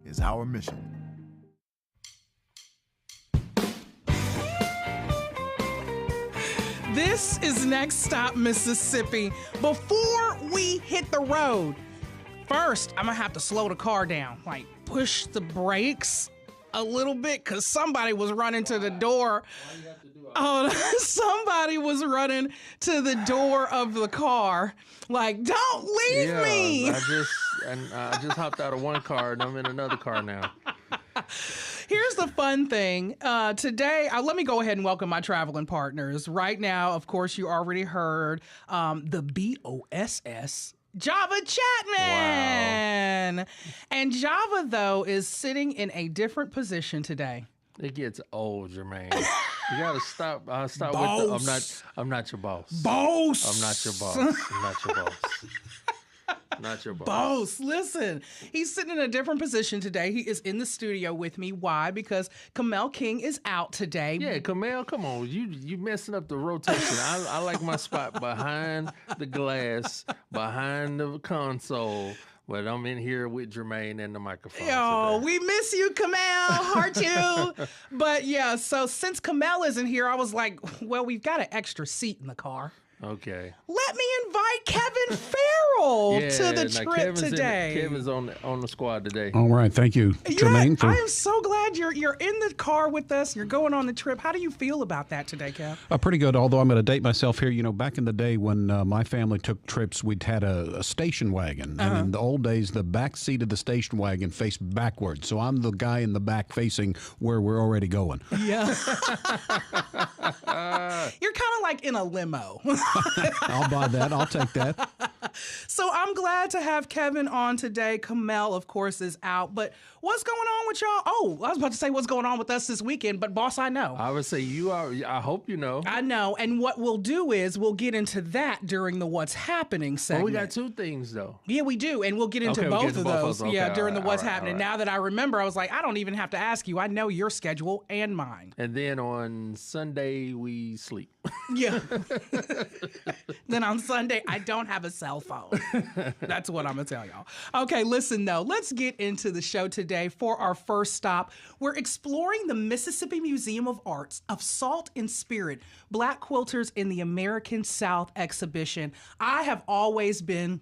is our mission. This is Next Stop Mississippi. Before we hit the road, first, I'm going to have to slow the car down, like push the brakes a little bit, because somebody was running to the door. Oh, somebody was running to the door of the car, like, don't leave me. I just hopped out of one car and I'm in another car now. Here's the fun thing. Today, let me go ahead and welcome my traveling partners. Right now, of course, you already heard the BOSS, Java Chapman. Wow. And Java, though, is sitting in a different position today. It gets old, Germaine. You gotta stop. Stop with the I'm not your boss. Boss. I'm not your boss. I'm not your boss. Not your boss. Boss, listen. He's sitting in a different position today. He is in the studio with me. Why? Because Kamel King is out today. Yeah, Kamel, come on. You messing up the rotation. I like my spot behind the glass, behind the console. But I'm in here with Germaine and the microphone. Oh, we miss you, Kamel. Heart you. But yeah, so since Kamel isn't here, I was like, well, we've got an extra seat in the car. Okay. Let me invite Kevin Farrell to the trip today. Kevin's on the squad today. All right, thank you, Germaine. I am so glad you're in the car with us. You're going on the trip. How do you feel about that today, Kev? Pretty good, although I'm going to date myself here. You know, back in the day when my family took trips, we'd had a station wagon. And in the old days, the back seat of the station wagon faced backwards. So I'm the guy in the back facing where we're already going. Yeah. You're kind of like in a limo. I'll buy that. I'll take that. So I'm glad to have Kevin on today. Kamel, of course, is out. But what's going on with y'all? Oh, I was about to say what's going on with us this weekend, but boss, I know. I would say you are. I hope you know. I know. And what we'll do is we'll get into that during the What's Happening segment. Well, we got two things, though. Yeah, we do. And we'll get into both of those. Okay, yeah, during the What's right, Happening. Right. Now that I remember, I was like, I don't even have to ask you. I know your schedule and mine. And then on Sunday, we sleep. Yeah. Then on Sunday, I don't have a cell phone. That's what I'm going to tell y'all. Okay, listen, though. Let's get into the show today. For our first stop, we're exploring the Mississippi Museum of Art's of Salt and Spirit, Black Quilters in the American South exhibition. I have always been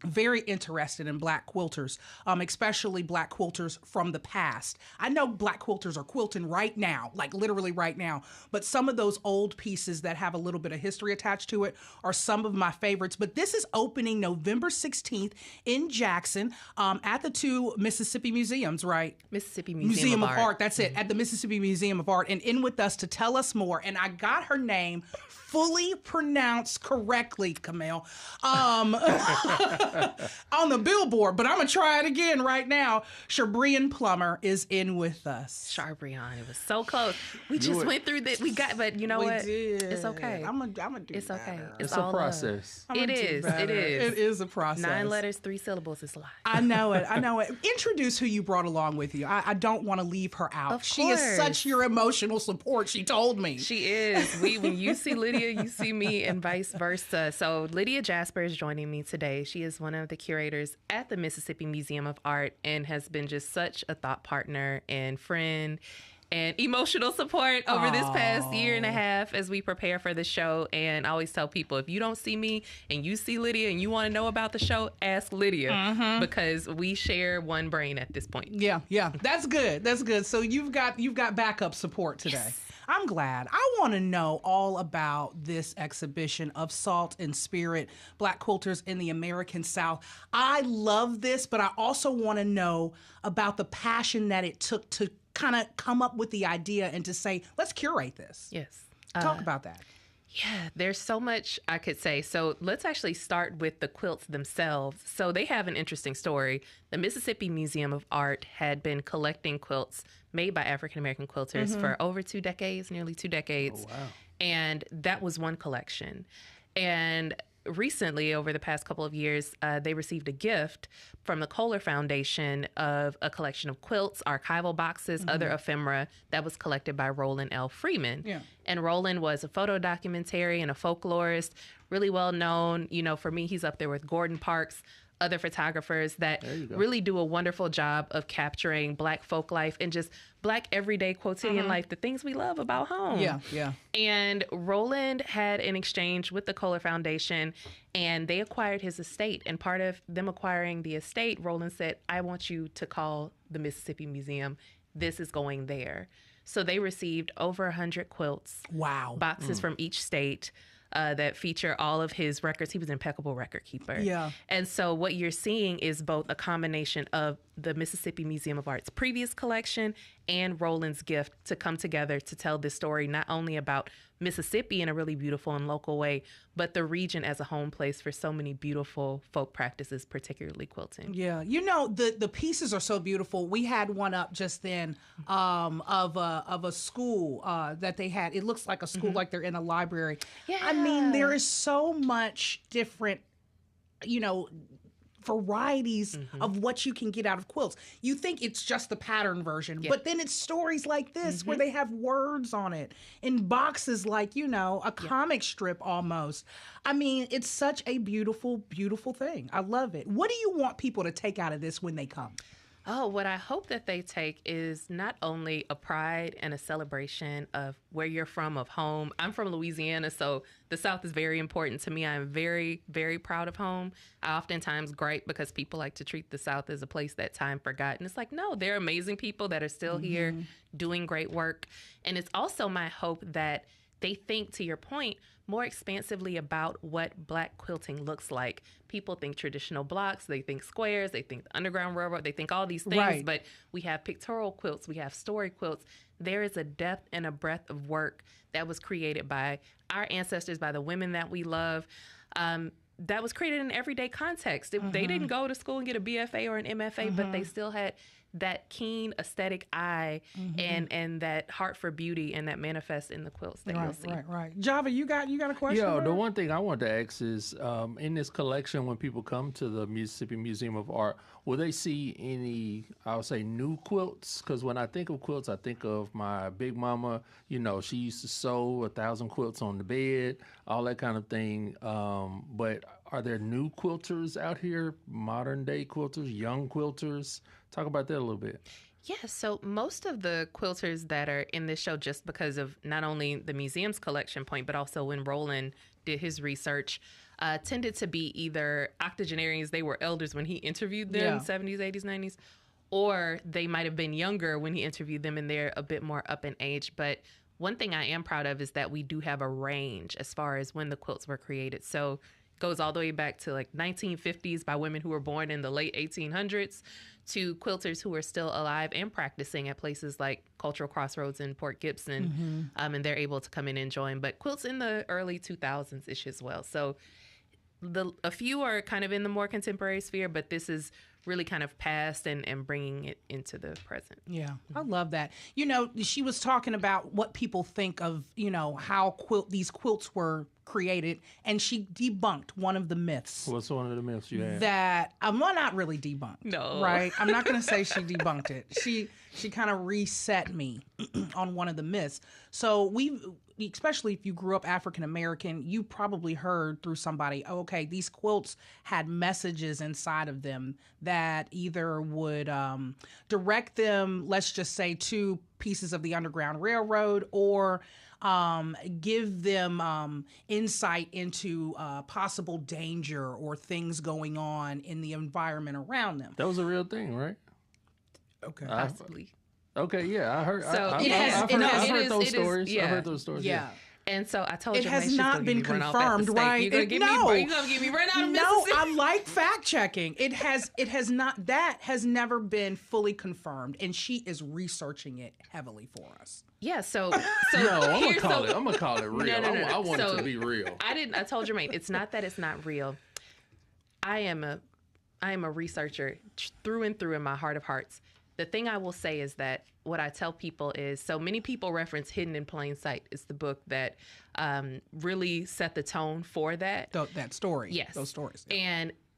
very interested in Black quilters, especially Black quilters from the past. I know Black quilters are quilting right now, like literally right now, but some of those old pieces that have a little bit of history attached to it are some of my favorites. But this is opening November 16th in Jackson at the two Mississippi museums, right? Mississippi Museum of Art. That's it, at the Mississippi Museum of Art. And in with us to tell us more, and I got her name fully pronounced correctly, Kamel, on the billboard, but I'm going to try it again right now. Sharbreon Plummer is in with us. Sharbreon. It was so close. We just went through that. We got, but you know what? Did. It's okay. I'm going to do It's okay. better. It's a process. It is. It is. It is a process. 9 letters, 3 syllables. It's a lot. I know it. Introduce who you brought along with you. I don't want to leave her out. Of She is such your emotional support, she told me. She is. When you see Lydia, you see me, and vice versa. So Lydia Jasper is joining me today. She is one of the curators at the Mississippi Museum of Art and has been just such a thought partner and friend and emotional support over this past year and a half as we prepare for the show. And I always tell people, if you don't see me and you see Lydia and you want to know about the show, ask Lydia, because we share one brain at this point. Yeah. That's good. That's good. So you've got backup support today. Yes. I'm glad. I want to know all about this exhibition of Salt and Spirit, Black Quilters in the American South. I love this, but I also want to know about the passion that it took to kind of come up with the idea and to say, let's curate this. Yes. Talk about that. Yeah, there's so much I could say. So let's actually start with the quilts themselves. So they have an interesting story. The Mississippi Museum of Art had been collecting quilts made by African-American quilters for over 2 decades, nearly 2 decades. Oh, wow. And that was one collection. And recently, over the past couple of years, they received a gift from the Kohler Foundation of a collection of quilts, archival boxes, other ephemera that was collected by Roland L. Freeman. Yeah. And Roland was a photo documentarian, a folklorist, really well known. You know, for me, he's up there with Gordon Parks other photographers that really do a wonderful job of capturing Black folk life and just Black everyday quotidian life, the things we love about home. Yeah. And Roland had an exchange with the Kohler Foundation, and they acquired his estate. And part of them acquiring the estate, Roland said, I want you to call the Mississippi Museum. This is going there. So they received over 100 quilts. Wow. Boxes from each state. That feature all of his records. He was an impeccable record keeper. Yeah. And so what you're seeing is both a combination of the Mississippi Museum of Art's previous collection and Roland's gift to come together to tell this story, not only about Mississippi in a really beautiful and local way, but the region as a home place for so many beautiful folk practices, particularly quilting. Yeah, you know, the pieces are so beautiful. We had one up just then of a school that they had. It looks like a school, like they're in a library. Yeah. I mean, there is so much different, varieties of what you can get out of quilts. You think it's just the pattern version, but then it's stories like this where they have words on it in boxes like, a comic strip almost. I mean, it's such a beautiful, beautiful thing. I love it. What do you want people to take out of this when they come? Oh, what I hope that they take is not only a pride and a celebration of where you're from, of home. I'm from Louisiana, so the South is very important to me. I'm very, very proud of home. I oftentimes gripe because people like to treat the South as a place that time forgot. And it's like, no, they're amazing people that are still here doing great work. And it's also my hope that they think, to your point, more expansively about what Black quilting looks like. People think traditional blocks, they think squares, they think the Underground Railroad, they think all these things, but we have pictorial quilts, we have story quilts. There is a depth and a breadth of work that was created by our ancestors, by the women that we love, that was created in everyday context. They didn't go to school and get a BFA or an MFA, but they still had that keen aesthetic eye and that heart for beauty, and that manifests in the quilts that you'll see. Right. Java, you got a question? Yeah, the one thing I want to ask is, in this collection, when people come to the Mississippi Museum of Art, will they see any, I'll say, new quilts? Because when I think of quilts, I think of my big mama. She used to sew 1,000 quilts on the bed, all that kind of thing. But are there new quilters out here, modern day quilters, young quilters? Talk about that a little bit. Yeah, so most of the quilters that are in this show, just because of not only the museum's collection point, but also when Roland did his research, tended to be either octogenarians, they were elders when he interviewed them, 70s, 80s, 90s, or they might have been younger when he interviewed them and they're a bit more up in age. But one thing I am proud of is that we do have a range as far as when the quilts were created. So it goes all the way back to like 1950s by women who were born in the late 1800s to quilters who are still alive and practicing at places like Cultural Crossroads in Port Gibson, and they're able to come in and join. But quilts in the early 2000s-ish as well. So a few are kind of in the more contemporary sphere, but this is really kind of past and bringing it into the present. Yeah, I love that. She was talking about what people think of, how these quilts were created, and she debunked one of the myths. What's one of the myths you had? That, well, not really debunked. No. Right? I'm not going to say she debunked it. She kind of reset me on one of the myths. So especially if you grew up African American, you probably heard through somebody, these quilts had messages inside of them that either would direct them, let's just say, to pieces of the Underground Railroad, or give them insight into possible danger or things going on in the environment around them. That was a real thing, right? Okay. Possibly. Okay, yeah, I heard. So I've heard those stories. Yeah. I've heard those stories. Yeah. And so I told you, It has not been confirmed, right? You're gonna get me run out of Mississippi. No, I like fact checking. It has not. That has never been fully confirmed, and she is researching it heavily for us. Yeah. So No, I'm gonna call it real. No. I want it to be real. I told Germaine, it's not that it's not real. I am a researcher through and through in my heart of hearts. The thing I will say is that what I tell people is, so many people reference Hidden in Plain Sight. It's the book that really set the tone for that. That story. Yes. Those stories.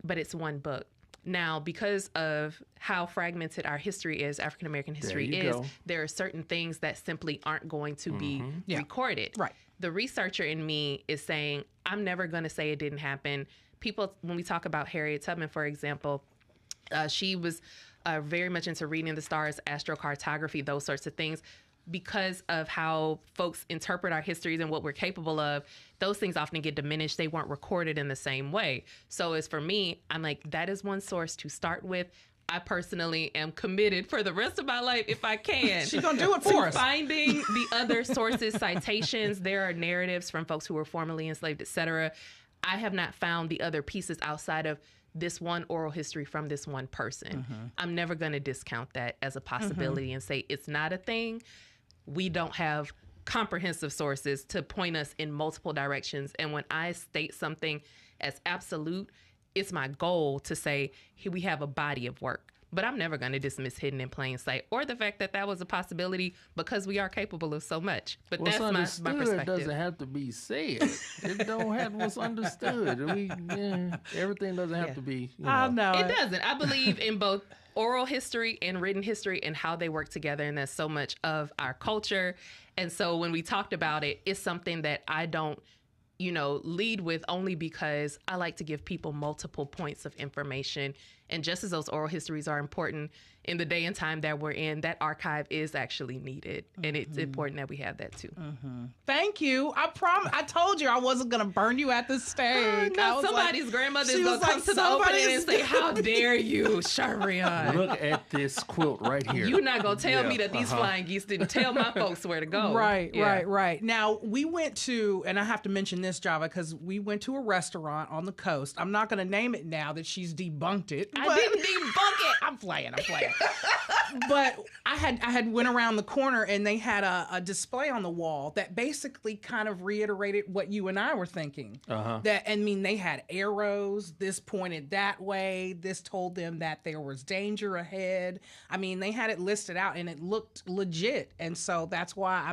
But it's one book. Now, because of how fragmented our history is, African American history is, there are certain things that simply aren't going to be recorded. Right. the researcher in me is saying, I'm never going to say it didn't happen. People, when we talk about Harriet Tubman, for example, she was very much into reading the stars, astrocartography, those sorts of things. Because of how folks interpret our histories and what we're capable of, those things often get diminished. They weren't recorded in the same way. So as for me, I'm like, that is one source to start with. I personally am committed for the rest of my life, if I can. She's going to do it for us. Finding the other sources, citations. There are narratives from folks who were formerly enslaved, et cetera. I have not found the other pieces outside of this one oral history from this one person. I'm never going to discount that as a possibility and say it's not a thing. We don't have comprehensive sources to point us in multiple directions. And when I state something as absolute, it's my goal to say, here we have a body of work. But I'm never going to dismiss hidden in plain sight or the fact that that was a possibility because we are capable of so much. But what's that's my perspective. Doesn't have to be said. It don't have what's understood. Everything doesn't have to be. I know it doesn't. I believe in both oral history and written history and how they work together. And that's so much of our culture. And so when we talked about it, it's something that I don't, lead with only because I like to give people multiple points of information. And just as those oral histories are important in the day and time that we're in, that archive is actually needed. And it's important that we have that too. Thank you. I promise. I told you I wasn't going to burn you at the stake. No, somebody's grandmother is going to come to the opening and say, how dare you, Sharbreon? Look at this quilt right here. You're not going to tell me that these flying geese didn't tell my folks where to go. Right. Now, we went to, and I have to mention this, Java, because we went to a restaurant on the coast. I'm not going to name it now that she's debunked it. I didn't debunk it. I'm playing. But I had went around the corner and they had a display on the wall that basically kind of reiterated what you and I were thinking. They had arrows. This pointed that way. This told them that there was danger ahead. They had it listed out and it looked legit. And so that's why,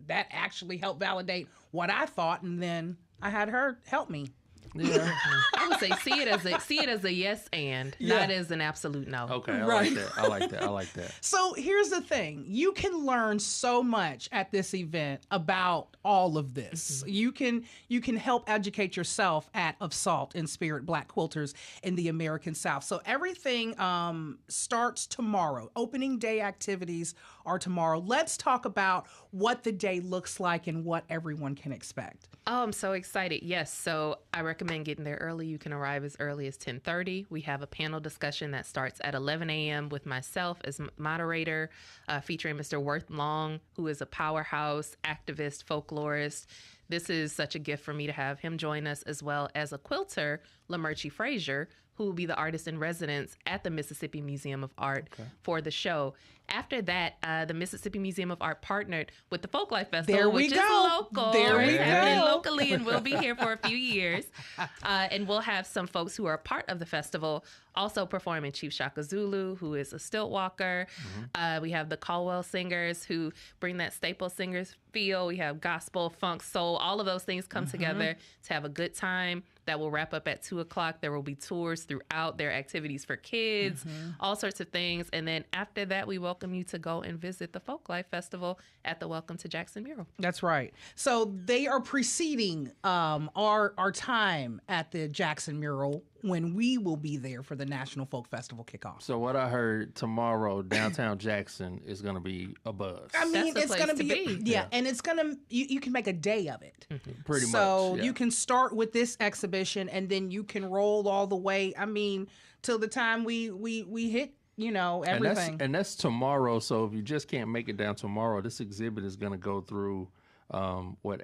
that actually helped validate what I thought. And then I had her help me. Yeah. I would say see it as a yes and not as an absolute no. Okay, I like that. So here's the thing. You can learn so much at this event about all of this. You can help educate yourself at Of Salt and Spirit Black Quilters in the American South. So everything starts tomorrow. Opening day activities are tomorrow. Let's talk about what the day looks like and what everyone can expect. Oh, I'm so excited. Yes. So I recommend getting there early. You can arrive as early as 10:30. We have a panel discussion that starts at 11 a.m. with myself as moderator, featuring Mr. Worth Long, who is a powerhouse activist, folklorist. This is such a gift for me to have him join us, as well as a quilter, Lamerchi Frazier, who will be the artist in residence at the Mississippi Museum of Art for the show. After that, the Mississippi Museum of Art partnered with the Folklife Festival, which is local. It's happening locally and we'll be here for a few years. And we'll have some folks who are a part of the festival also performing. Chief Shaka Zulu, who is a stilt walker. We have the Caldwell Singers, who bring that staple singers feel. We have gospel, funk, soul. All of those things come together to have a good time. That will wrap up at 2 o'clock. There will be tours throughout. There are activities for kids, all sorts of things. And then after that, we welcome you to go and visit the Folklife Festival at the Welcome to Jackson mural. That's right. So they are preceding our time at the Jackson mural when we will be there for the National Folk Festival kickoff. So what I heard tomorrow, downtown Jackson is going to be a buzz. It's going to be. Yeah, and it's going to, you can make a day of it. Pretty much. So you can start with this exhibition and then you can roll all the way, till the time we hit, everything. And that's tomorrow. So if you just can't make it down tomorrow, this exhibit is going to go through,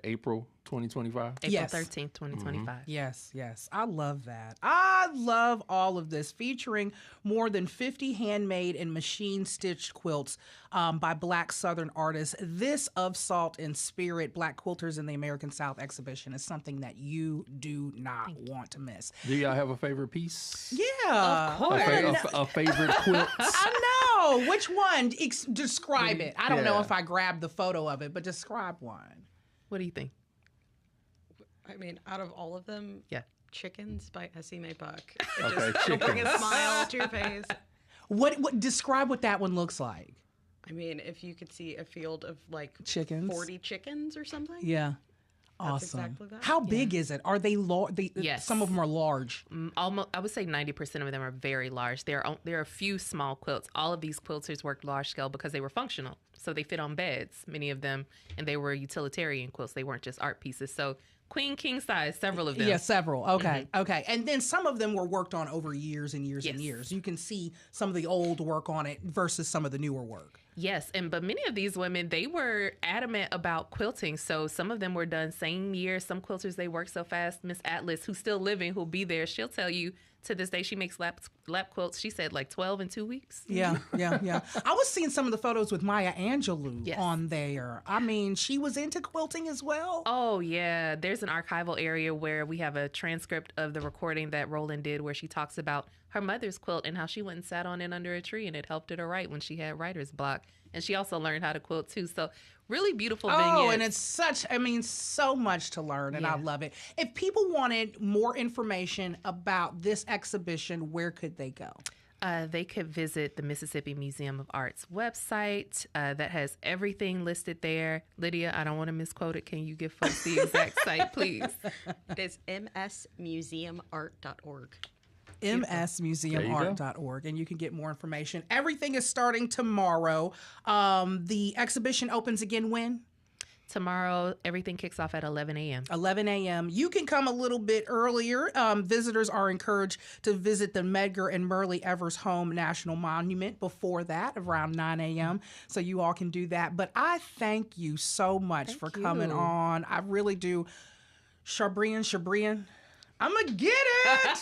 April 2025? April 13th, 2025. Yes. I love that. I love all of this, featuring more than 50 handmade and machine-stitched quilts by Black Southern artists. This Of Salt and Spirit Black Quilters in the American South exhibition is something that you do not want to miss. Do y'all have a favorite piece? Yeah. Of course. A favorite quilt? I know. Which one? Describe it. I don't know if I grabbed the photo of it, but describe one. What do you think? Out of all of them, Chickens by Essie Mae Buck. Okay, It'll bring a smile to your face. What describe what that one looks like? If you could see a field of chickens, 40 chickens or something. Yeah. Awesome. exactly that. How big is it? Are they large? Yes. Some of them are large. Almost, I would say 90% of them are very large. There are a few small quilts. All of these quilters worked large scale because they were functional. So they fit on beds, many of them, and they were utilitarian quilts. They weren't just art pieces. So queen, king size, several of them. Yeah, several. Okay, okay. And then some of them were worked on over years and years and Yes. years. You can see some of the old work on it versus some of the newer work. Yes, but many of these women, they were adamant about quilting. So some of them were done same year. Some quilters, they work so fast. Miss Atlas, who's still living, who'll be there, she'll tell you to this day she makes lap quilts. She said like 12 in 2 weeks. Yeah, yeah. I was seeing some of the photos with Maya Angelou on there. I mean, she was into quilting as well. Oh, yeah. There's an archival area where we have a transcript of the recording that Roland did where she talks about her mother's quilt and how she went and sat on it under a tree and it helped her to write when she had writer's block. And she also learned how to quilt too. So really beautiful vignettes. Oh, and it's so much to learn, and I love it. If people wanted more information about this exhibition, where could they go? They could visit the Mississippi Museum of Art's website that has everything listed there. Lydia, I don't want to misquote it. Can you give folks the exact site, please? It is msmuseumart.org. msmuseumart.org, and you can get more information. Everything is starting tomorrow. The exhibition opens again when? Tomorrow, everything kicks off at 11 a.m. 11 a.m. You can come a little bit earlier. Visitors are encouraged to visit the Medgar and Murley Evers Home National Monument before that, around 9 a.m. So you all can do that. But I thank you so much for coming on. I really do. Sharbreon, I'm going to get it.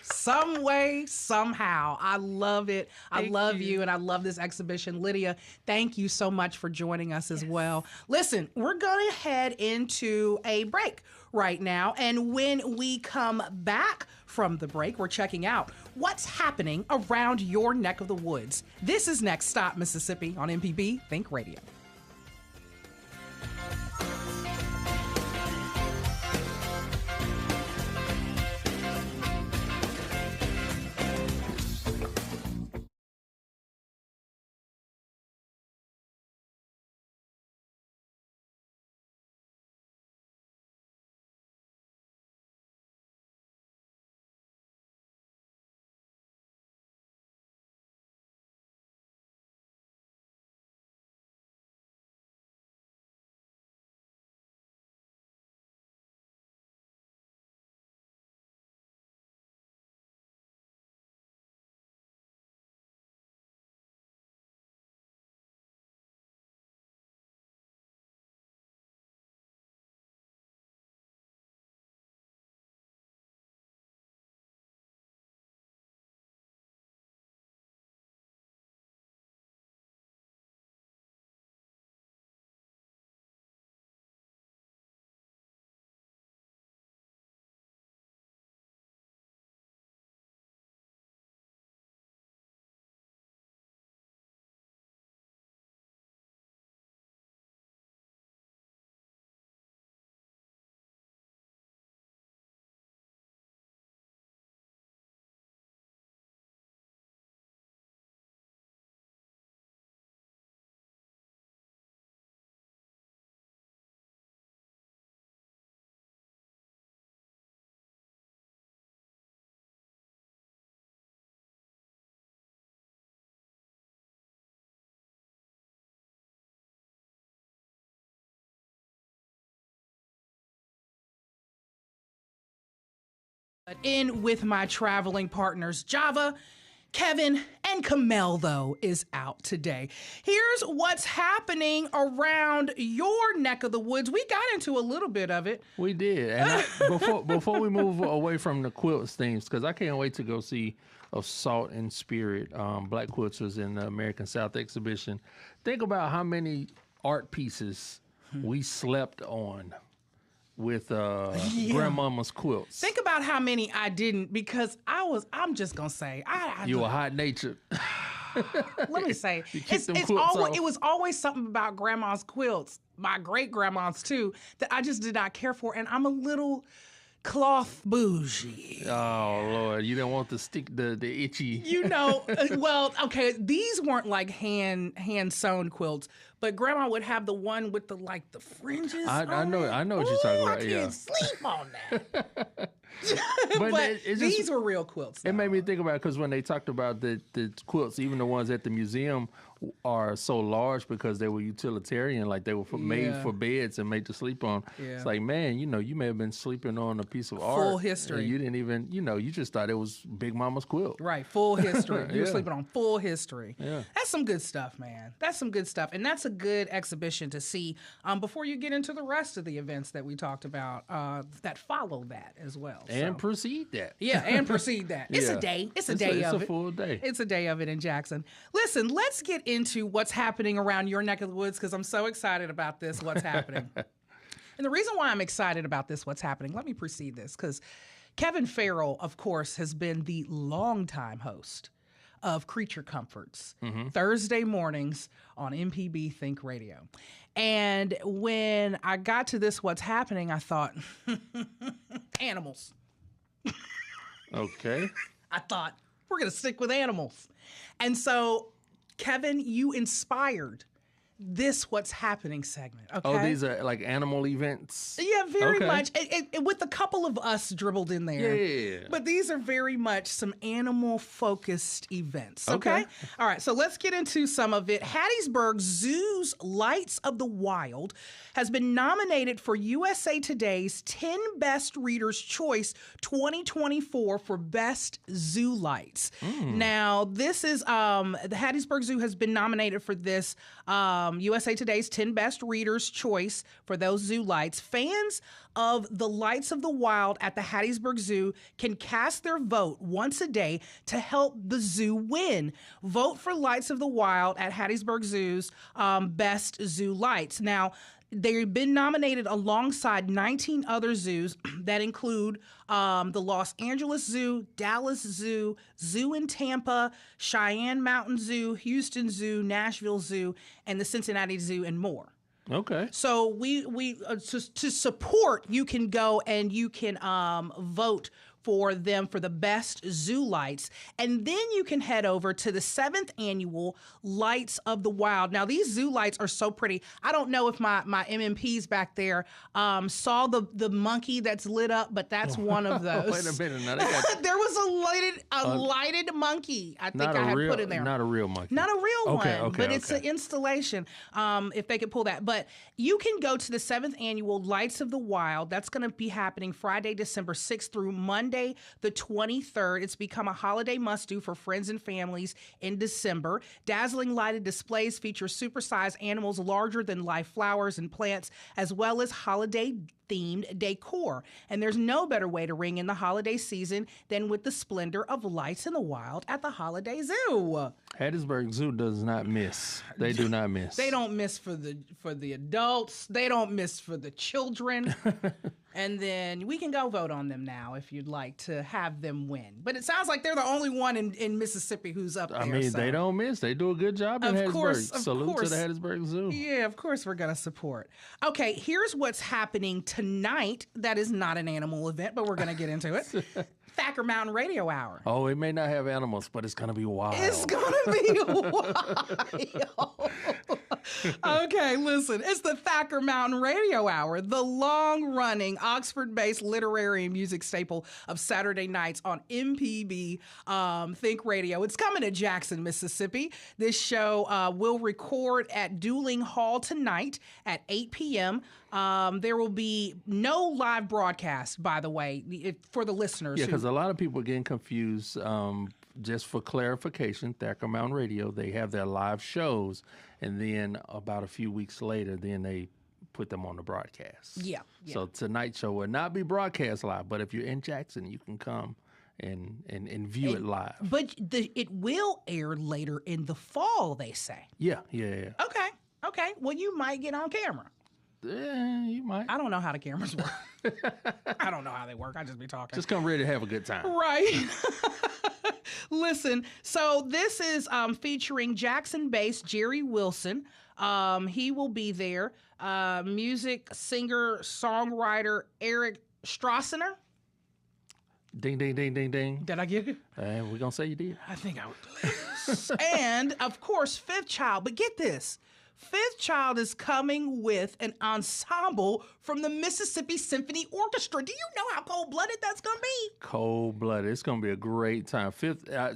Some way, somehow. I love it. I love you, and I love this exhibition. Lydia, thank you so much for joining us as well. Listen, we're going to head into a break right now, and when we come back from the break, we're checking out what's happening around your neck of the woods. This is Next Stop Mississippi on MPB Think Radio. In with my traveling partners, Java, Kevin, and Kamel, though, is out today. Here's what's happening around your neck of the woods. We got into a little bit of it. We did. And before we move away from the quilts themes, because I can't wait to go see of Salt and Spirit, Black Quilters in the American South exhibition. Think about how many art pieces we slept on with grandmama's quilts. Think about how many I didn't, because I'm just going to say. You were hot-natured. Let me say, it was always something about grandma's quilts, my great-grandma's too, that I just did not care for. And I'm a little cloth bougie. Oh Lord, you don't want to stick the itchy. Well, okay, these weren't like hand sewn quilts, but Grandma would have the one with the fringes. I know what you're talking about. I can't sleep on that. but these were real quilts. It made me think about it because when they talked about the quilts, even the ones at the museum are so large because they were utilitarian, like they were made for beds and made to sleep on. Yeah. It's like, man, you may have been sleeping on a piece of art. Full history. And you didn't even, you just thought it was Big Mama's quilt. Right, full history. You were sleeping on full history. Yeah. That's some good stuff, man. That's some good stuff. And that's a good exhibition to see before you get into the rest of the events that we talked about that follow that as well. And precede that. Yeah, and precede that. It's a day. It's a day of it. It's a full day. It's a day of it in Jackson. Listen, let's get into what's happening around your neck of the woods because I'm so excited about this, what's happening. And the reason why I'm excited about this, what's happening, let me precede this because Kevin Farrell, of course, has been the longtime host of Creature Comforts, Thursday mornings on MPB Think Radio. And when I got to this, what's happening, I thought, animals. Okay. I thought, we're going to stick with animals. And so, Kevin, you inspired this What's Happening segment, okay? Oh, these are like animal events? Yeah, very much. With a couple of us dribbled in there. Yeah. But these are very much some animal-focused events, okay? All right, so let's get into some of it. Hattiesburg Zoo's Lights of the Wild has been nominated for USA Today's 10 Best Readers' Choice 2024 for Best Zoo Lights. Now, this is, the Hattiesburg Zoo has been nominated for this USA Today's 10 Best Readers' Choice for those zoo lights. Fans of the Lights of the Wild at the Hattiesburg Zoo can cast their vote once a day to help the zoo win. Vote for Lights of the Wild at Hattiesburg Zoo's Best Zoo Lights. Now, they've been nominated alongside 19 other zoos that include the Los Angeles Zoo, Dallas Zoo, Zoo in Tampa, Cheyenne Mountain Zoo, Houston Zoo, Nashville Zoo, and the Cincinnati Zoo, and more. Okay. So we to support, you can go and you can vote for them for the best zoo lights. And then you can head over to the 7th annual Lights of the Wild. Now, these zoo lights are so pretty. I don't know if my MMPs back there saw the monkey that's lit up, but that's one of those. Wait a minute. Now there was a lighted monkey, I think I had put in there. Not a real monkey. Not a real one, but it's okay. an installation, if they could pull that. But you can go to the 7th annual Lights of the Wild. That's going to be happening Friday, December 6th through Monday, the 23rd. It's become a holiday must-do for friends and families in December. Dazzling lighted displays feature supersized animals larger than life flowers and plants, as well as holiday-themed decor. And there's no better way to ring in the holiday season than with the splendor of Lights in the Wild at the Holiday Zoo. Hattiesburg Zoo does not miss. They do not miss. They don't miss for the adults. They don't miss for the children. And then we can go vote on them now if you'd like to have them win. But it sounds like they're the only one in Mississippi who's up there. I mean, so. They don't miss. They do a good job in Hattiesburg. Of Salute course. to the Hattiesburg Zoo. Yeah, of course we're going to support. Okay, here's what's happening tonight. That is not an animal event, but we're going to get into it. Thacker Mountain Radio Hour. Oh, it may not have animals, but it's going to be wild. It's going to be wild. Okay, listen. It's the Thacker Mountain Radio Hour, the long-running Oxford-based literary and music staple of Saturday nights on MPB Think Radio. It's coming to Jackson, Mississippi. This show will record at Dueling Hall tonight at 8 p.m. There will be no live broadcast, by the way, for the listeners. Yeah, because a lot of people are getting confused. Just for clarification, Thacker Mountain Radio, they have their live shows, and then about a few weeks later, then they put them on the broadcast. Yeah. So tonight's show will not be broadcast live, but if you're in Jackson, you can come and view it live. But it will air later in the fall, they say. Yeah. Okay. Well, you might get on camera. You might. I don't know how the cameras work. I don't know how they work. I just be talking. Just come ready to have a good time. Right. Listen, so this is featuring Jackson-based Jerry Wilson. He will be there. Music singer, songwriter Eric Strassner. Ding, ding, ding, ding, ding. Did I get it? And we're going to say you did. I think I would. And, of course, Fifth Child. But get this. Fifth Child is coming with an ensemble from the Mississippi Symphony Orchestra. Do you know how cold-blooded that's going to be? Cold-blooded. It's going to be a great time. Fifth, I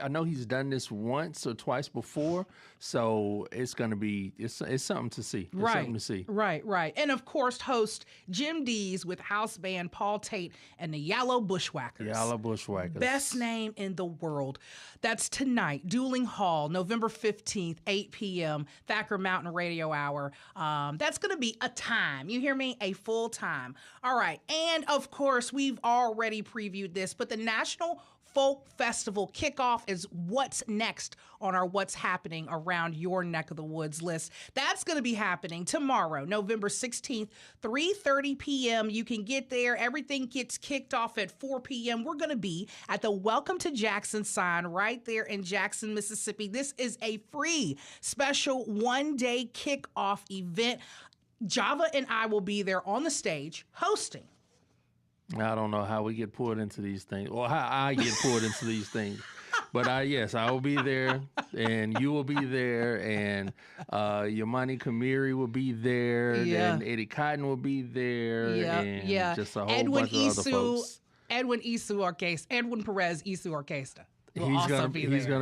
know he's done this once or twice before, so it's going to be, it's something to see. It's something to see. Right. And, of course, host Jim Dees with house band Paul Tate and the Yellow Bushwhackers. Yellow Bushwhackers. Best name in the world. That's tonight, Dueling Hall, November 15th, 8 p.m., Thacker Mountain Radio Hour. That's going to be a time. You hear me? A full time. All right. And, of course, we've already previewed this, but the National Folk Festival kickoff is what's next on our What's Happening Around Your Neck of the Woods list. That's going to be happening tomorrow, November 16th, 3:30 p.m. You can get there. Everything gets kicked off at 4 p.m. We're going to be at the Welcome to Jackson sign right there in Jackson, Mississippi. This is a free special one-day kickoff event. Java and I will be there on the stage hosting. I don't know how we get pulled into these things, or how I get pulled into these things. But yes, I will be there, and you will be there, and Yamani Kamiri will be there, and Eddie Cotton will be there, and just a whole bunch of other folks. Edwin Perez Isu Orquesta. He's gonna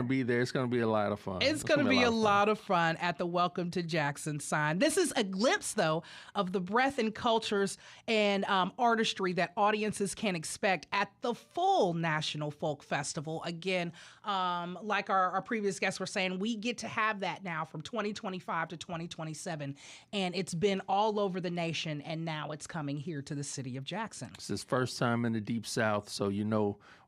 be there. It's gonna be a lot of fun. It's gonna be a lot of fun at the Welcome to Jackson sign. This is a glimpse, though, of the breadth and cultures and artistry that audiences can expect at the full National Folk Festival. Again, like our previous guests were saying, we get to have that now from 2025 to 2027, and it's been all over the nation, and now it's coming here to the city of Jackson. It's his first time in the Deep South, so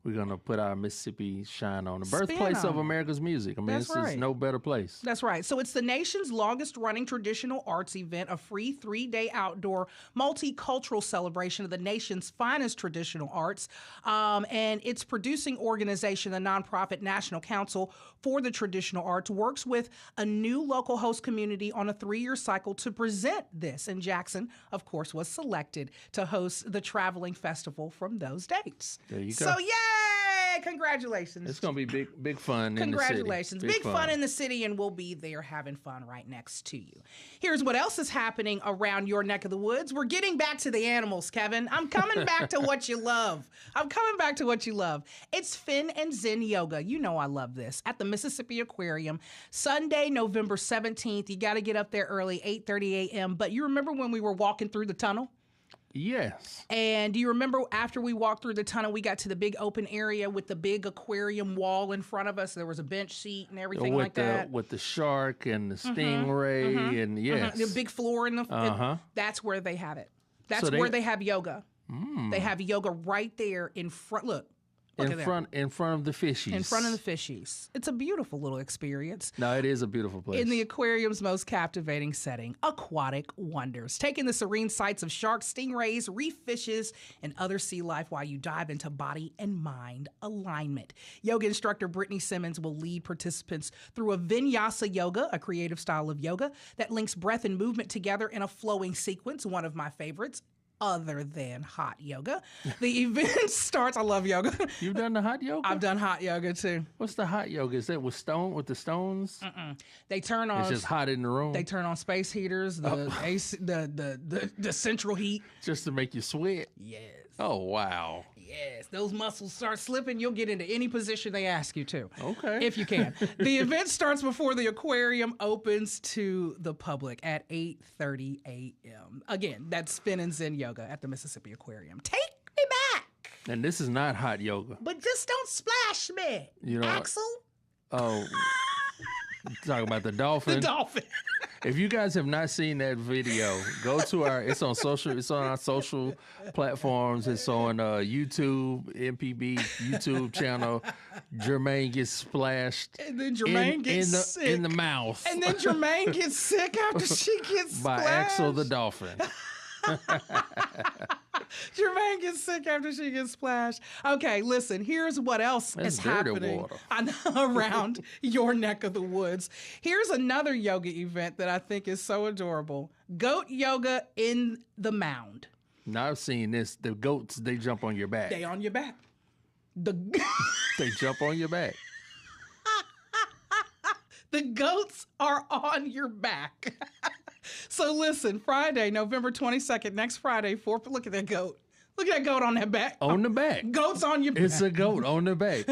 we're going to put our Mississippi shine on. The birthplace of America's music. I mean, it's no better place. That's right. So it's the nation's longest-running traditional arts event, a free 3-day outdoor multicultural celebration of the nation's finest traditional arts. And its producing organization, the nonprofit National Council for the Traditional Arts, works with a new local host community on a 3-year cycle to present this. And Jackson, of course, was selected to host the traveling festival from those dates. There you go. So, yay! Congratulations. It's going to be big fun in the city. Congratulations. Big fun in the city, and we'll be there having fun right next to you. Here's what else is happening around your neck of the woods. We're getting back to the animals, Kevin. I'm coming back to what you love. It's Fin and Zen Yoga. You know I love this. At the Mississippi Aquarium, Sunday, November 17th. You got to get up there early, 8:30 a.m. But you remember when we were walking through the tunnel? Yes. And do you remember after we walked through the tunnel, we got to the big open area with the big aquarium wall in front of us? There was a bench seat and everything like that. With the shark and the stingray and yes. The big floor in the that's where they have it. That's where they have yoga. They have yoga right there in front. Look in front of the fishies. In front of the fishies. It's a beautiful little experience. No, it is a beautiful place. In the aquarium's most captivating setting, aquatic wonders. Taking the serene sights of sharks, stingrays, reef fishes, and other sea life while you dive into body and mind alignment. Yoga instructor Brittany Simmons will lead participants through a vinyasa yoga, a creative style of yoga that links breath and movement together in a flowing sequence, one of my favorites. Other than hot yoga. The event starts, I love yoga. You've done the hot yoga? I've done hot yoga too. What's the hot yoga? Is that with the stones? They turn on. It's just hot in the room. They turn on space heaters, the AC, the central heat. Just to make you sweat? Yes. Oh, wow. Yes, those muscles start slipping. You'll get into any position they ask you to. Okay. If you can. The event starts before the aquarium opens to the public at 8:30 a.m. Again, that's Fin and Zen Yoga at the Mississippi Aquarium. Take me back. And this is not hot yoga. But just don't splash me, Axel. Oh, talking about the dolphin. The dolphin. If you guys have not seen that video, go to it's on our social platforms. It's on YouTube, MPB YouTube channel. Germaine gets splashed. And then Germaine gets sick. In the mouth. And then Germaine gets sick after she gets splashed. By Axel the dolphin. Germaine gets sick after she gets splashed. Okay, listen, here's what else is happening around your neck of the woods. Here's another yoga event that I think is so adorable. Goat yoga in the mound. Now I've seen this. The goats, they jump on your back. They on your back. They jump on your back. The goats are on your back. So listen, Friday, November 22nd, next Friday, look at that goat. Look at that goat on that back. On the back. Goats on your back. It's a goat on the back.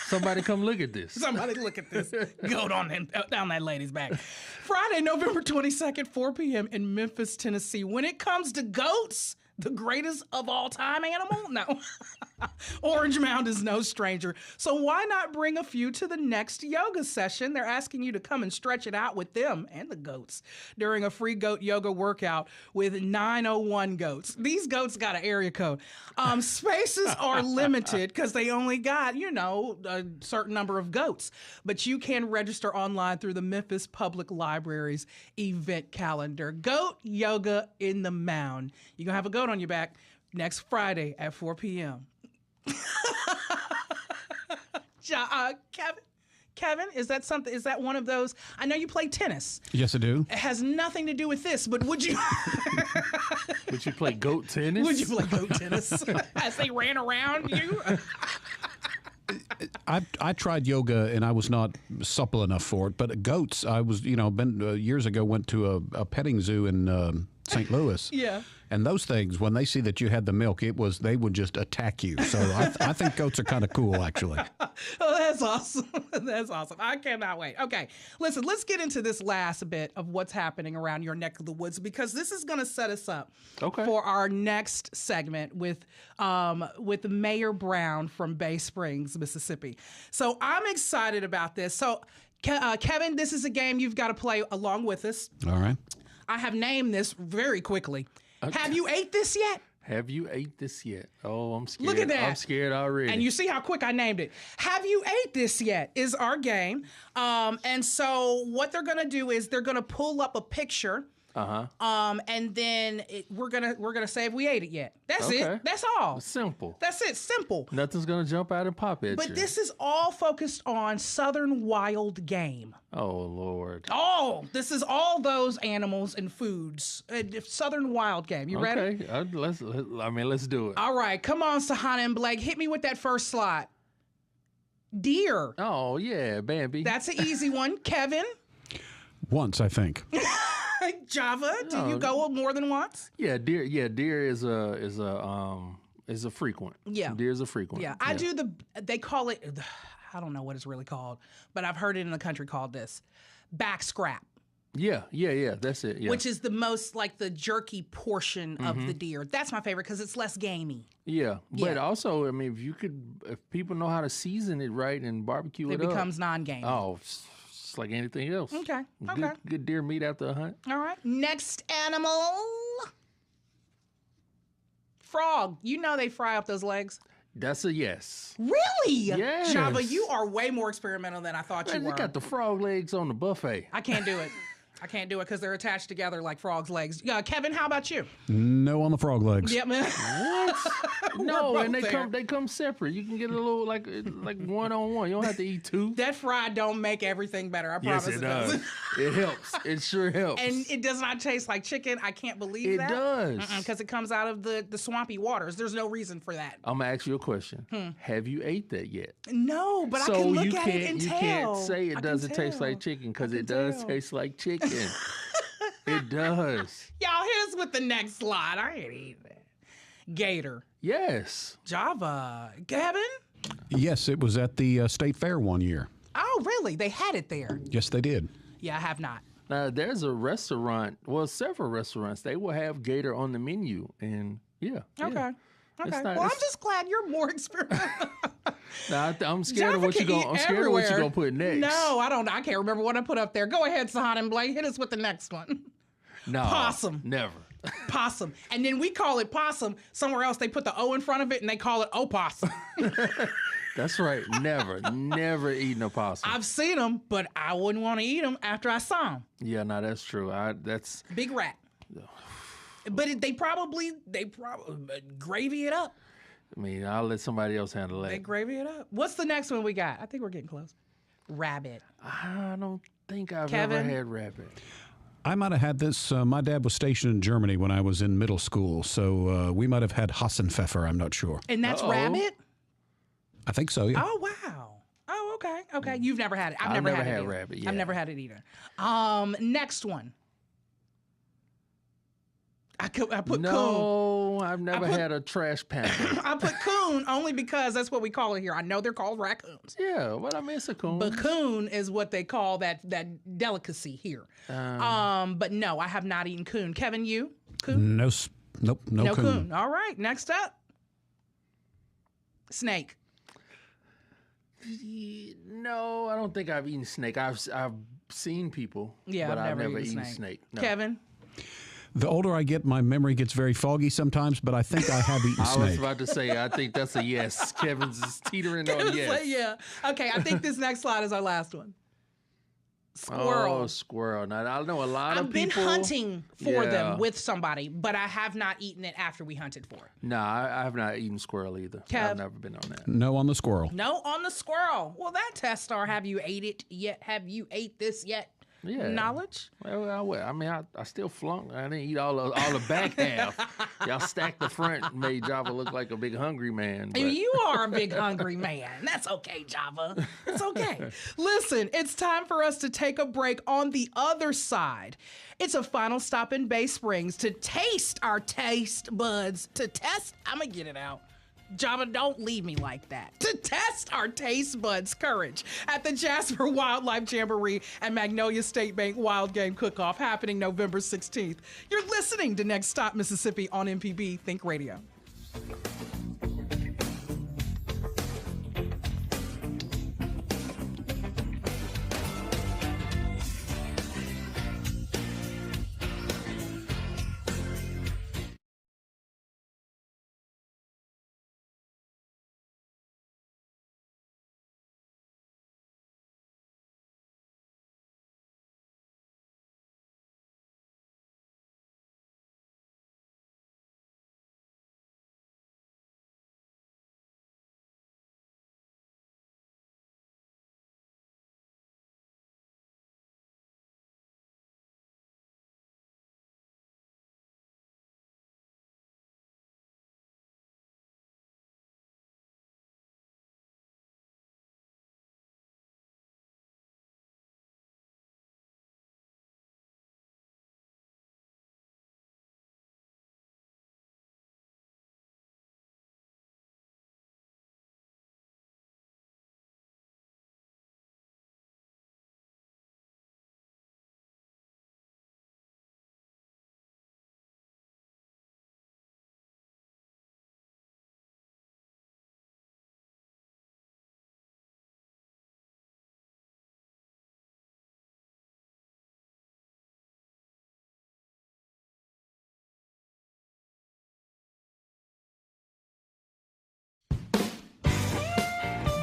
Somebody come look at this. Somebody look at this goat down that lady's back. Friday, November 22nd, 4 p.m. in Memphis, Tennessee. When it comes to goats, the greatest of all time animal? No. Orange Mound is no stranger. So why not bring a few to the next yoga session? They're asking you to come and stretch it out with them and the goats during a free goat yoga workout with 901 goats. These goats got an area code. Spaces are limited because they only got, a certain number of goats. But you can register online through the Memphis Public Library's event calendar. Goat yoga in the mound. You're going to have a goat on your back next Friday at 4 p.m. Kevin, is that one of those? I know you play tennis. Yes, I do. It has nothing to do with this, but would you? Would you play goat tennis? Would you play goat tennis as they ran around you? I tried yoga and I was not supple enough for it. But goats, I was, years ago went to a petting zoo in St. Louis. Yeah. And those things, when they see that you had the milk, they would just attack you. So I think goats are kind of cool, actually. Oh, that's awesome. That's awesome. I cannot wait. Okay, listen, let's get into this last bit of what's happening around your neck of the woods, because this is going to set us up for our next segment with Mayor Brown from Bay Springs, Mississippi. So I'm excited about this. So, Kevin, this is a game you've got to play along with us. All right. I have named this very quickly. Okay. Have you ate this yet? Have you ate this yet? Oh, I'm scared. Look at that. I'm scared already. And you see how quick I named it. Have you ate this yet is our game. And so what they're going to do is they're going to pull up a picture. And then we're gonna say if we ate it yet. That's it. That's all. Simple. That's it. Simple. Nothing's gonna jump out and pop at you. But this is all focused on southern wild game. Oh Lord. Oh, this is all those animals and foods. Southern wild game. You ready? Okay. Let's do it. All right. Come on, Sahana and Blake. Hit me with that first slide. Deer. Oh yeah, Bambi. That's an easy one. Kevin. Once, I think. Java, do you go more than once? Yeah, deer is a frequent. Yeah. Deer is a frequent. Yeah. I do they call it, I don't know what it's really called, but I've heard it in the country called this, back scrap. Yeah, that's it. Yeah. Which is the most like the jerky portion of the deer. That's my favorite because it's less gamey. Yeah, but also, I mean, if people know how to season it right and barbecue it becomes non-gamey. Oh, like anything else. Okay. Good deer meat after a hunt. All right. Next animal. Frog. You know they fry up those legs. That's a yes. Really? Yes. Java, you are way more experimental than I thought you were. They got the frog legs on the buffet. I can't do it. I can't do it because they're attached together like frog's legs. Kevin, how about you? No on the frog legs. Yep, man. What? No, and they come separate. You can get a little like one-on-one. You don't have to eat two. That fry don't make everything better. I promise it does. It helps. It sure helps. And it does not taste like chicken. I can't believe that. It does. Because it comes out of the swampy waters. There's no reason for that. I'm going to ask you a question. Have you ate that yet? No, but I can look at it and you tell. You can't say it doesn't taste like chicken because it does taste like chicken. It does. Y'all, hit us with the next slide. I ain't eating that. Gator. Yes. Java. Gavin? Yes, it was at the state fair one year. Oh, really? They had it there? Yes, they did. Yeah, I have not. Now, there's a restaurant, several restaurants, they will have gator on the menu. And Okay. Yeah. Okay. Well, I'm just glad you're more experimental. Now, I'm scared of what you're gonna put next. No, I don't. I can't remember what I put up there. Go ahead, Sahan and Blake. Hit us with the next one. No. Possum. Never. Possum. And then we call it possum. Somewhere else they put the O in front of it and they call it opossum. That's right. Never eaten a possum. I've seen them, but I wouldn't want to eat them after I saw them. Yeah, no, that's true. That's big rat. But they probably gravy it up. I mean, I'll let somebody else handle that. They gravy it up. What's the next one we got? I think we're getting close. Rabbit. I don't think I've Kevin? ever had rabbit. I might have had this. My dad was stationed in Germany when I was in middle school, so we might have had Hassenpfeffer. I'm not sure. And that's rabbit? I think so, yeah. Oh, wow. Oh, okay. Okay. You've never had it. I've never never had had it either. rabbit, yeah. I've never had it either. Next one. I put coon. No, I've never had a trash panther. I put coon only because that's what we call it here. I know they're called raccoons. Yeah, what I miss a coon. But coon is what they call that delicacy here. But no, I have not eaten coon. Kevin, you? Coon? Nope, no coon. All right, next up. Snake. No, I don't think I've eaten snake. I've seen people, but I've I've never eaten eaten snake. No. Kevin? The older I get, my memory gets very foggy sometimes, but I think I have eaten snake. I was about to say, I think that's a yes. Kevin's is teetering on yes. Yeah. Okay, I think this next slide is our last one. Squirrel. Oh, squirrel. Now, I know a lot of people. I've been hunting for them with somebody, but I have not eaten it after we hunted for it. No, I have not eaten squirrel either. Kev? I've never been on that. No on the squirrel. No on the squirrel. Well, that test star, have you ate it yet? Have you ate this yet? Yeah. Knowledge? Well, I mean, I still flunked. I didn't eat all the back half. Y'all stacked the front and made Java look like a big hungry man. But... You are a big hungry man. That's okay, Java. It's okay. Listen, it's time for us to take a break. On the other side, it's a final stop in Bay Springs to taste our taste buds. I'm going to get it out. Java, don't leave me like that. To test our taste buds' courage at the Jasper Wildlife Jamboree and Magnolia State Bank Wild Game Cook-Off happening November 16th. You're listening to Next Stop Mississippi on MPB Think Radio.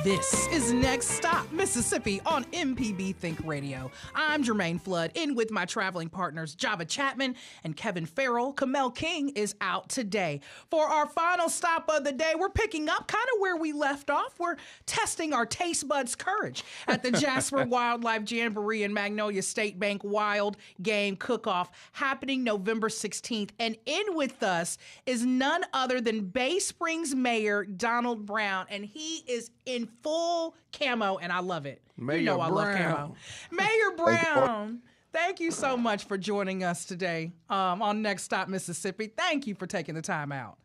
This is Next Stop Mississippi on MPB Think Radio. I'm Germaine Flood, in with my traveling partners Java Chapman and Kevin Farrell. Kamel King is out today. For our final stop of the day, we're picking up kind of where we left off. We're testing our taste buds' courage at the Jasper Wildlife Jamboree and Magnolia State Bank Wild Game Cook-Off happening November 16th. And in with us is none other than Bay Springs Mayor Donald Brown, and he is in full camo, and I love it. Mayor I love camo. Mayor Brown, thank you so much for joining us today on Next Stop Mississippi. Thank you for taking the time out.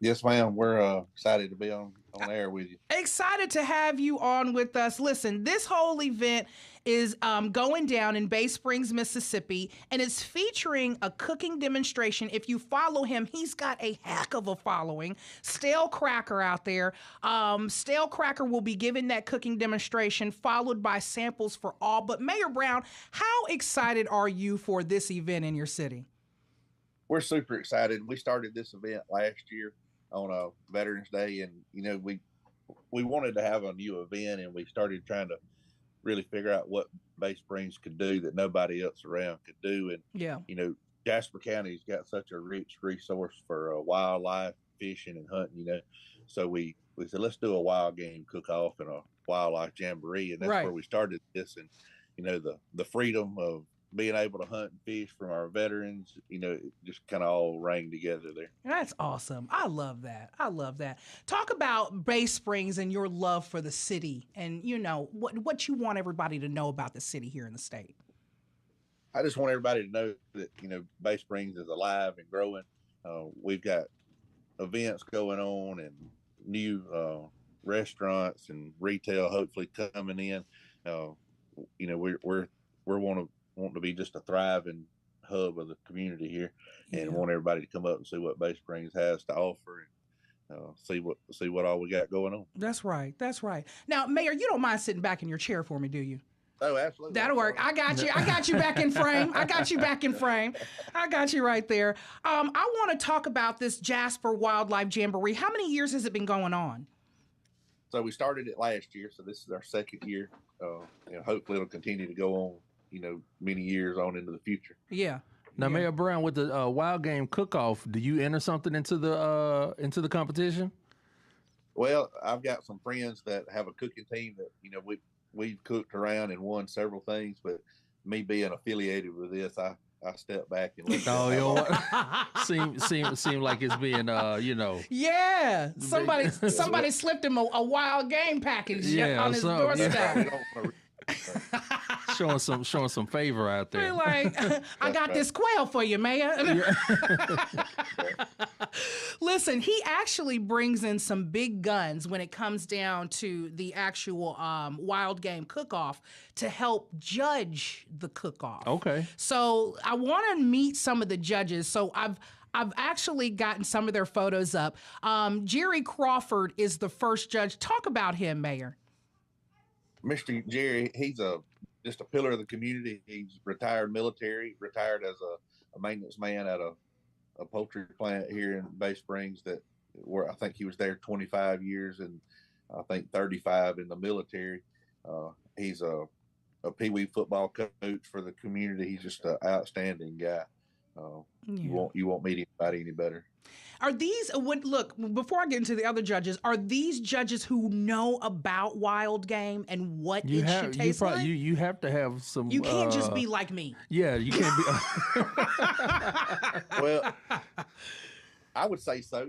Yes, ma'am. We're excited to be on air with you. Excited to have you on with us. Listen, this whole event is going down in Bay Springs, Mississippi, and it's featuring a cooking demonstration. If you follow him, he's got a heck of a following. Stale Cracker out there. Stale Cracker will be giving that cooking demonstration, followed by samples for all. But Mayor Brown, how excited are you for this event in your city? We're super excited. We started this event last year on Veterans Day, and we wanted to have a new event, and we started trying to really figure out what Bay Springs could do that nobody else around could do. And Jasper County's got such a rich resource for wildlife, fishing, and hunting. So we said, let's do a wild game cook-off and a wildlife jamboree, and that's where we started this. And the freedom of being able to hunt and fish from our veterans, it just kind of all rang together there. That's awesome. I love that. I love that. Talk about Bay Springs and your love for the city, and what you want everybody to know about the city here in the state. I just want everybody to know that Bay Springs is alive and growing. We've got events going on and new restaurants and retail hopefully coming in. We're wanting to be just a thriving hub of the community here, and want everybody to come up and see what Bay Springs has to offer, and see what all we got going on. That's right. That's right. Now, Mayor, you don't mind sitting back in your chair for me, do you? Oh, absolutely. That'll work. I got you. I got you back in frame. I got you back in frame. I got you right there. I want to talk about this Jasper Wildlife Jamboree. How many years has it been going on? So we started it last year, so this is our second year. Hopefully it'll continue to go on, many years on into the future. Yeah. Now, Mayor Brown, with the Wild Game Cook-Off, do you enter something into the competition? Well, I've got some friends that have a cooking team that we've cooked around and won several things, but me being affiliated with this, I step back and let seem like it's being Yeah, somebody slipped him a wild game package on his doorstep. Showing some favor out there. Like, I got this quail for you, Mayor. Listen, he actually brings in some big guns when it comes down to the actual wild game cook-off to help judge the cook-off. Okay. So I want to meet some of the judges. So I've actually gotten some of their photos up. Jerry Crawford is the first judge. Talk about him, Mayor. Mr. Jerry, he's just a pillar of the community. He's retired military, retired as a maintenance man at a poultry plant here in Bay Springs where I think he was there 25 years and I think 35 in the military. He's a Pee Wee football coach for the community. He's just an outstanding guy. You won't meet anybody any better. Are these look, before I get into the other judges, are these judges who know about wild game and what it should taste like? You have to have some. You can't just be like me. Yeah, you can't be. Well, I would say so.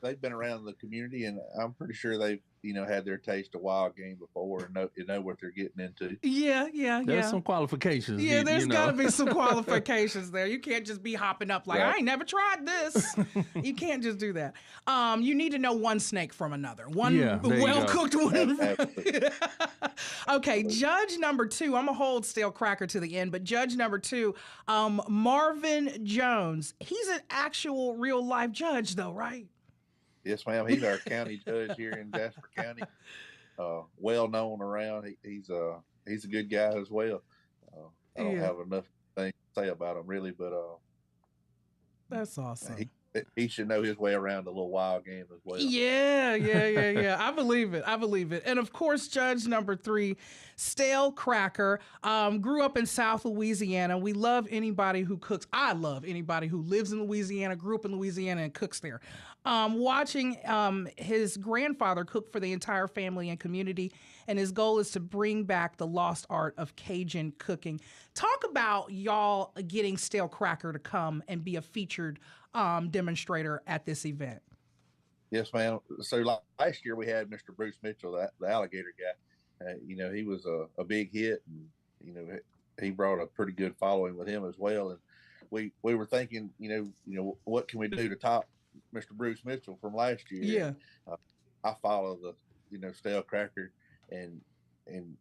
They've been around the community, and I'm pretty sure they've had their taste of wild game before and know what they're getting into. Yeah. There's some qualifications. Yeah, there's got to be some qualifications there. You can't just be hopping up like, right. I ain't never tried this. You can't just do that. You need to know one snake from another. One well-cooked one. Okay, judge number 2. I'm going to hold stale cracker to the end, but judge number 2, Marvin Jones. He's an actual real-life judge, though, right? Yes, ma'am. He's our county judge here in Jasper County. Well known around. He's a good guy as well. I don't have enough things to say about him really, but that's awesome. He should know his way around a little wild game as well. Yeah. I believe it. And of course, judge number 3, Stale Cracker, grew up in South Louisiana. We love anybody who cooks. I love anybody who lives in Louisiana, grew up in Louisiana, and cooks there. Watching his grandfather cook for the entire family and community, and his goal is to bring back the lost art of Cajun cooking. Talk about y'all getting Stale Cracker to come and be a featured demonstrator at this event. Yes, ma'am. So last year we had Mr. Bruce Mitchell, the alligator guy. He was a big hit, and he brought a pretty good following with him as well. And we were thinking, what can we do to top Mr. Bruce Mitchell from last year? Yeah. I follow the Stale Cracker, and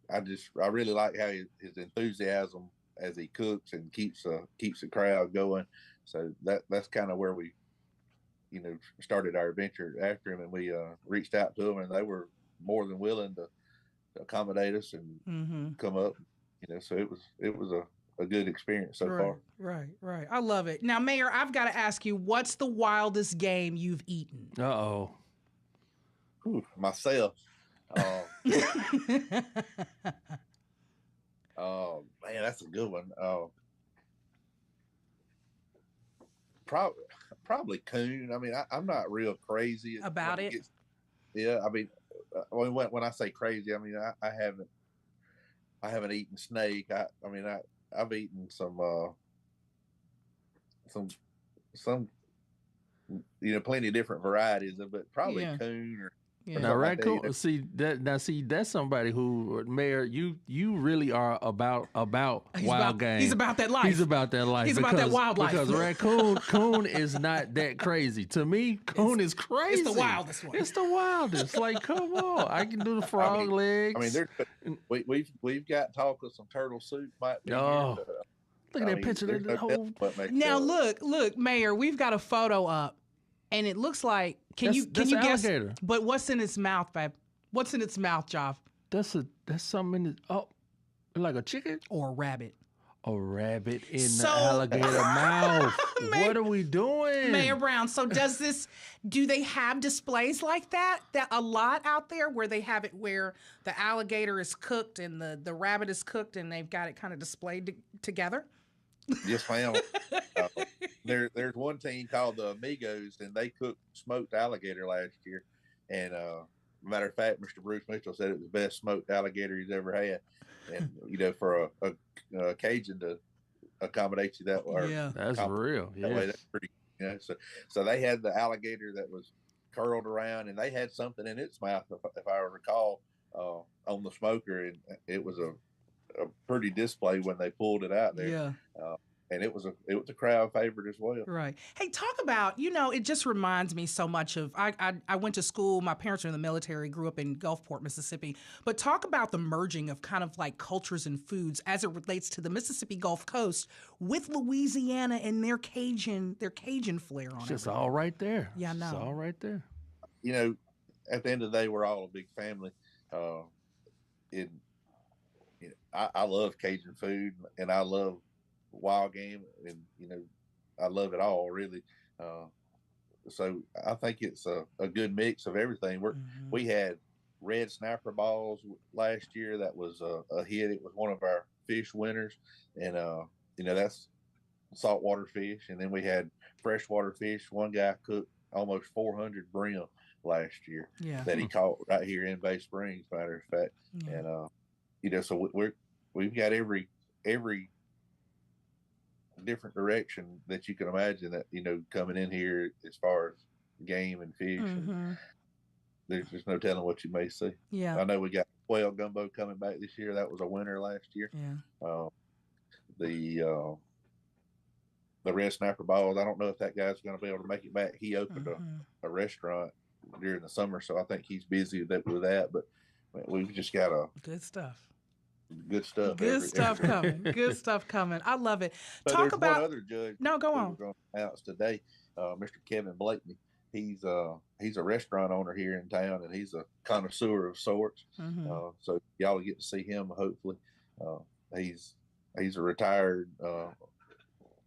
I really like how his enthusiasm as he cooks and keeps the crowd going. So that's kind of where we, started our adventure after him, and we reached out to them, and they were more than willing to accommodate us and come up. So it was a good experience so far. Right. I love it. Now, Mayor, I've got to ask you, what's the wildest game you've eaten? Uh-oh. Myself. Oh man, that's a good one. Probably coon. I mean, I'm not real crazy about it. Yeah, I mean, when I say crazy, I mean I haven't eaten snake. I I've eaten some plenty of different varieties of it, probably coon or now raccoon. Like that. See that's somebody who, Mayor, you really are about wild game. He's about that life. He's about that life. He's about that wildlife. Because coon is not that crazy. To me, coon is crazy. It's the wildest one. It's the wildest. Like, come on, I can do the frog legs. I mean, we've got talk of some turtle soup. Might be look at that picture. That whole. Now look, Mayor, we've got a photo up. And it looks like, can you guess? Alligator. But what's in its mouth, babe? What's in its mouth, Job? That's something in it. Like a chicken or a rabbit. A rabbit in the alligator mouth. What are we doing, Mayor Brown? So do they have displays like that a lot out there where they have it where the alligator is cooked and the rabbit is cooked and they've got it kind of displayed together? Yes, ma'am. There's one team called the Amigos, and they cooked smoked alligator last year. And matter of fact, Mr. Bruce Mitchell said it was the best smoked alligator he's ever had. And for a Cajun to accommodate you that way, that's real. That way, that's pretty. So they had the alligator that was curled around, and they had something in its mouth, if I recall, on the smoker, and it was a pretty display when they pulled it out there. Yeah. And it was a crowd favorite as well. Right. Hey, talk about, it just reminds me so much of, I went to school, my parents were in the military, grew up in Gulfport, Mississippi, but talk about the merging of kind of like cultures and foods as it relates to the Mississippi Gulf Coast with Louisiana and their Cajun flair on it. It's just all right there. Yeah, I know. It's all right there. At the end of the day, we're all a big family. I love Cajun food, and I love wild game, and I love it all really. So I think it's a good mix of everything. We had red snapper balls last year. That was a hit. It was one of our fish winners, and that's saltwater fish. And then we had freshwater fish. One guy cooked almost 400 brim last year that he caught right here in Bay Springs, matter of fact. And so we've got every different direction that you can imagine that coming in here as far as game and fish. And there's just no telling what you may see. I know we got quail gumbo coming back this year. That was a winner last year. The red snapper balls, I don't know if that guy's going to be able to make it back. He opened a restaurant during the summer, so I think he's busy with that. But we've just got good stuff. Good stuff. Good stuff coming. Good stuff coming. I love it. So Talk about one other judge. No, go on. We're going to announce today, Mr. Kevin Blakeney. He's a restaurant owner here in town, and he's a connoisseur of sorts. So y'all will get to see him hopefully. He's a retired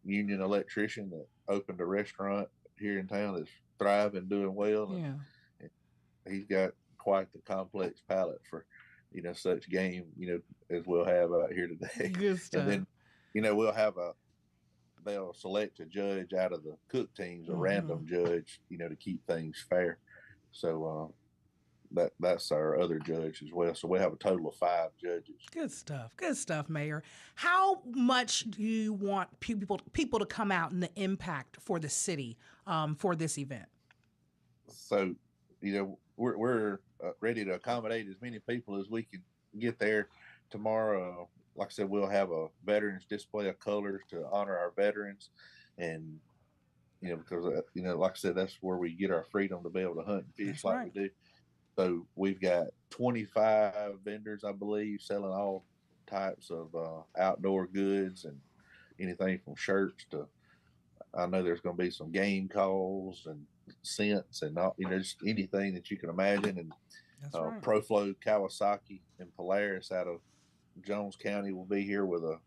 union electrician that opened a restaurant here in town that's thriving, doing well. And he's got quite the complex palate for such game, as we'll have out here today. Good stuff. And then, they'll select a judge out of the cook teams, a random judge, to keep things fair. So that's our other judge as well. So we have a total of 5 judges. Good stuff. Good stuff, Mayor. How much do you want people to come out and the impact for the city for this event? So, we're ready to accommodate as many people as we can get there tomorrow. Like I said, we'll have a veterans display of colors to honor our veterans, and because like I said, that's where we get our freedom to be able to hunt and fish we do. So we've got 25 vendors, I believe, selling all types of outdoor goods and anything from shirts to, I know there's going to be some game calls and scents and all, just anything that you can imagine. And ProFlow Kawasaki and Polaris out of Jones County will be here with a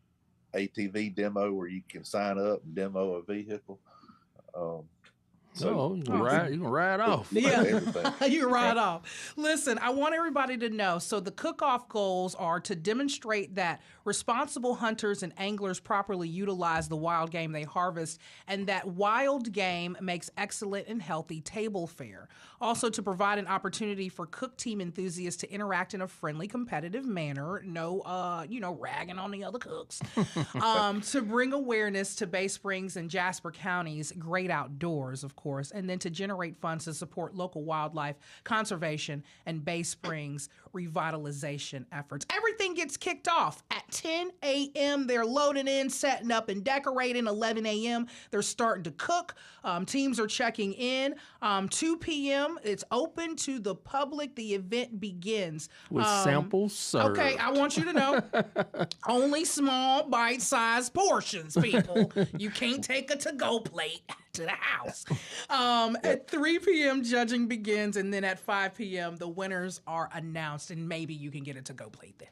ATV demo where you can sign up and demo a vehicle. So you can ride off. Yeah, everything. you ride off. Listen, I want everybody to know, so the cook-off goals are to demonstrate that responsible hunters and anglers properly utilize the wild game they harvest, and that wild game makes excellent and healthy table fare. Also, to provide an opportunity for cook team enthusiasts to interact in a friendly, competitive manner, no, ragging on the other cooks. To bring awareness to Bay Springs and Jasper counties' great outdoors, of course, and then to generate funds to support local wildlife conservation and Bay Springs revitalization efforts. Everything gets kicked off at 10 a.m. They're loading in, setting up, and decorating. 11 a.m. They're starting to cook. Teams are checking in. 2 p.m. It's open to the public. The event begins. With samples served. Okay, I want you to know, only small, bite-sized portions, people. You can't take a to-go plate to the house. At 3 p.m., judging begins, and then at 5 p.m., the winners are announced, and maybe you can get a to-go plate then.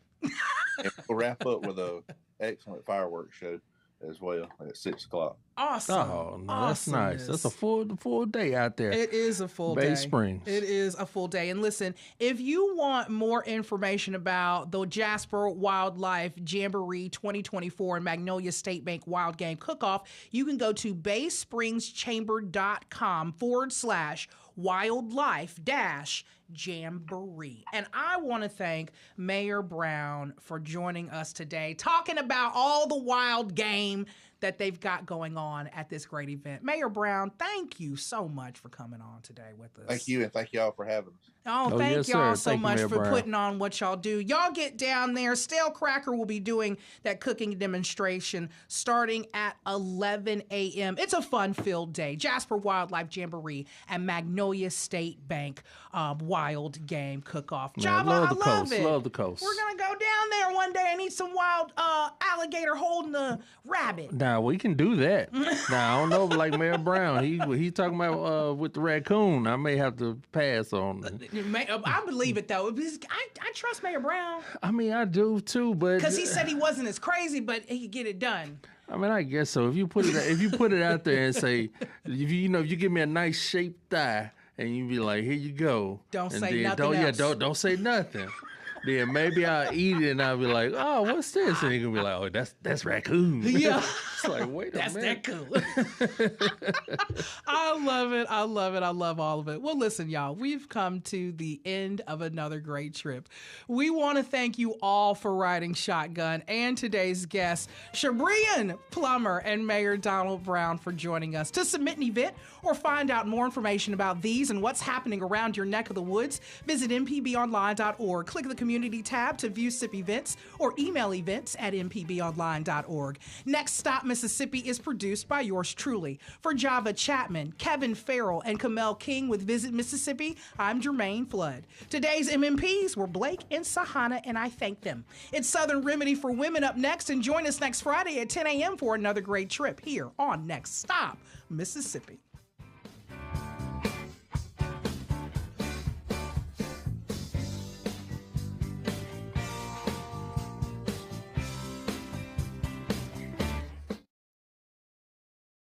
And we'll wrap up with an excellent fireworks show as well at 6 o'clock. Awesome. Oh, no, that's nice. That's a full day out there. It is a full day. Bay Springs. It is a full day. And listen, if you want more information about the Jasper Wildlife Jamboree 2024 and Magnolia State Bank Wild Game Cook-Off, you can go to baysprings-chamber.com/wildlife-jamboree. And I want to thank Mayor Brown for joining us today, talking about all the wild game that they've got going on at this great event. Mayor Brown, thank you so much for coming on today with us. Thank you, and thank y'all for having us. Oh, thank yes, y'all sir. so Thank you, much Mayor for Brown. putting on what y'all do. Y'all get down there. Stale Cracker will be doing that cooking demonstration starting at 11 a.m. It's a fun-filled day. Jasper Wildlife Jamboree and Magnolia State Bank Wild Game Cook-Off. Man, Java, love the I love coast. it. Love the coast. We're going to go down there one day and eat some wild alligator holding a rabbit. Now we can do that. Now I don't know, like Mayor Brown, he talking about with the raccoon. I may have to pass on it. I believe it, though. Because I trust Mayor Brown. I mean, I do too, but Because he said he wasn't as crazy, but he could get it done. I mean, I guess so. If you put it out there and say, if you give me a nice shaped thigh, and you be like, here you go. Don't and say then nothing else. Don't say nothing. Then maybe I'll eat it and I'll be like, oh, what's this? And he can be like, oh, that's raccoon. Yeah. It's like, wait a minute. That's that cool. I love it. I love it. I love all of it. Well, listen, y'all, we've come to the end of another great trip. We want to thank you all for riding shotgun, and today's guests, Sharbreon Plummer and Mayor Donald Brown, for joining us. To submit an event or find out more information about these and what's happening around your neck of the woods, visit mpbonline.org. Click the community tab to view SIP events or email events@mpbonline.org. Next Stop Mississippi is produced by yours truly. For Java Chapman, Kevin Farrell, and Kamel King with Visit Mississippi, I'm Germaine Flood. Today's MMPs were Blake and Sahana, and I thank them. It's Southern Remedy for Women up next, and join us next Friday at 10 a.m. for another great trip here on Next Stop Mississippi.